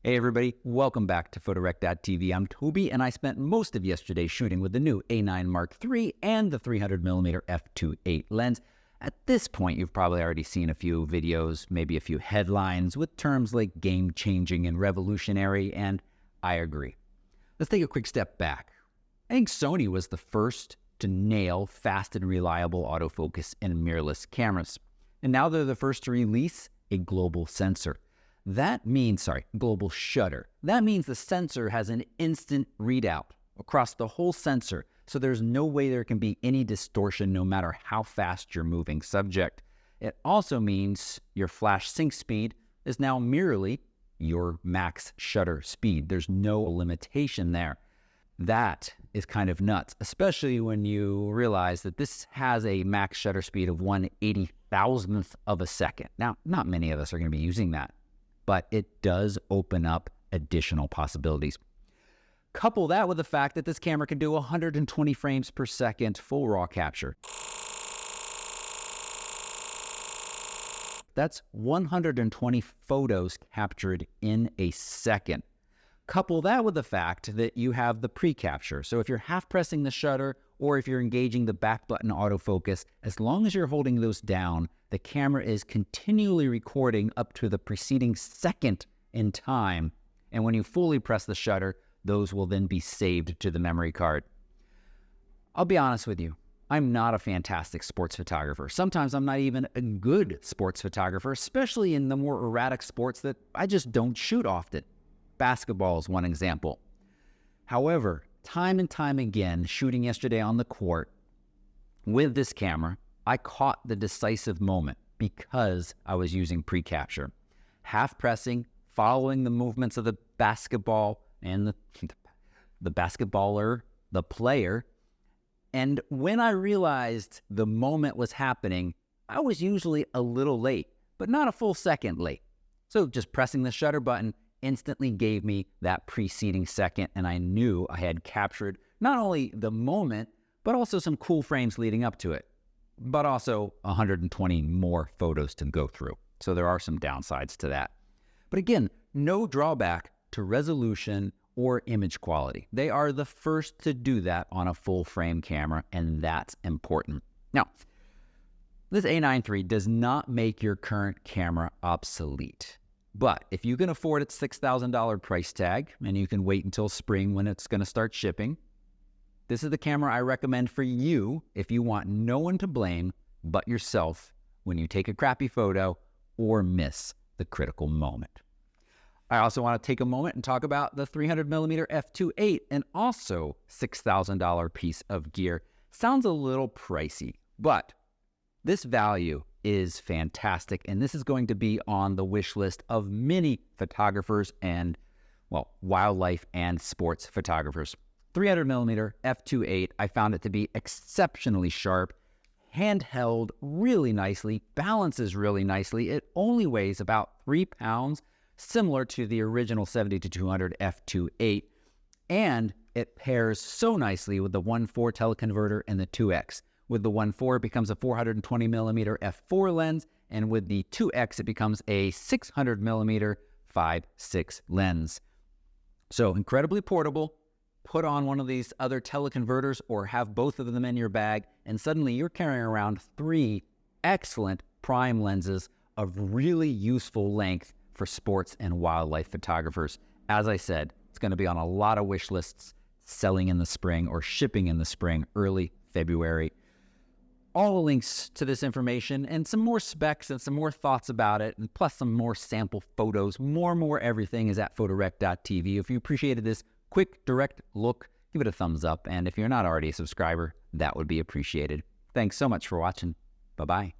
Hey everybody, welcome back to Photorec.tv. I'm Toby and I spent most of yesterday shooting with the new A9 Mark III and the 300mm f2.8 lens. At this point, you've probably already seen a few videos, maybe a few headlines with terms like game-changing and revolutionary, and I agree. Let's take a quick step back. I think Sony was the first to nail fast and reliable autofocus in mirrorless cameras. And now they're the first to release a global sensor. That means, global shutter. That means the sensor has an instant readout across the whole sensor, so there's no way there can be any distortion no matter how fast you're moving subject. It also means your flash sync speed is now merely your max shutter speed. There's no limitation there. That is kind of nuts, especially when you realize that this has a max shutter speed of 1/80,000th of a second. Now, not many of us are going to be using that, but it does open up additional possibilities. Couple that with the fact that this camera can do 120 frames per second full RAW capture. That's 120 photos captured in a second. Couple that with the fact that you have the pre-capture. So if you're half pressing the shutter or if you're engaging the back button autofocus, as long as you're holding those down, the camera is continually recording up to the preceding second in time. And when you fully press the shutter, those will then be saved to the memory card. I'll be honest with you, I'm not a fantastic sports photographer. Sometimes I'm not even a good sports photographer, especially in the more erratic sports that I just don't shoot often. Basketball is one example. However, time and time again, shooting yesterday on the court with this camera, I caught the decisive moment because I was using pre-capture. Half pressing, following the movements of the basketball and the basketballer, the player. And when I realized the moment was happening, I was usually a little late, but not a full second late. So just pressing the shutter button instantly gave me that preceding second, and I knew I had captured not only the moment, but also some cool frames leading up to it, but also 120 more photos to go through. So there are some downsides to that. But again, no drawback to resolution or image quality. They are the first to do that on a full frame camera, and that's important. Now, this A9 III does not make your current camera obsolete. But if you can afford its $6,000 price tag, and you can wait until spring when it's going to start shipping, this is the camera I recommend for you if you want no one to blame but yourself when you take a crappy photo or miss the critical moment. I also want to take a moment and talk about the 300mm f2.8, and also $6,000 piece of gear. Sounds a little pricey, but this value is fantastic, and this is going to be on the wish list of many photographers and, well, wildlife and sports photographers. 300mm f2.8, I found it to be exceptionally sharp, handheld really nicely, balances really nicely. It only weighs about 3 pounds, similar to the original 70-200 f2.8, and it pairs so nicely with the 1.4 teleconverter and the 2x. With the 1.4, it becomes a 420mm f4 lens, and with the 2x, it becomes a 600mm 5.6 lens. So incredibly portable. Put on one of these other teleconverters or have both of them in your bag, and suddenly you're carrying around 3 excellent prime lenses of really useful length for sports and wildlife photographers. As I said, it's going to be on a lot of wish lists, selling in the spring or shipping in the spring, early February. All the links to this information and some more specs and some more thoughts about it, and plus some more sample photos, more everything is at Photorec.tv. If you appreciated this quick, direct look, give it a thumbs up. And if you're not already a subscriber, that would be appreciated. Thanks so much for watching. Bye-bye.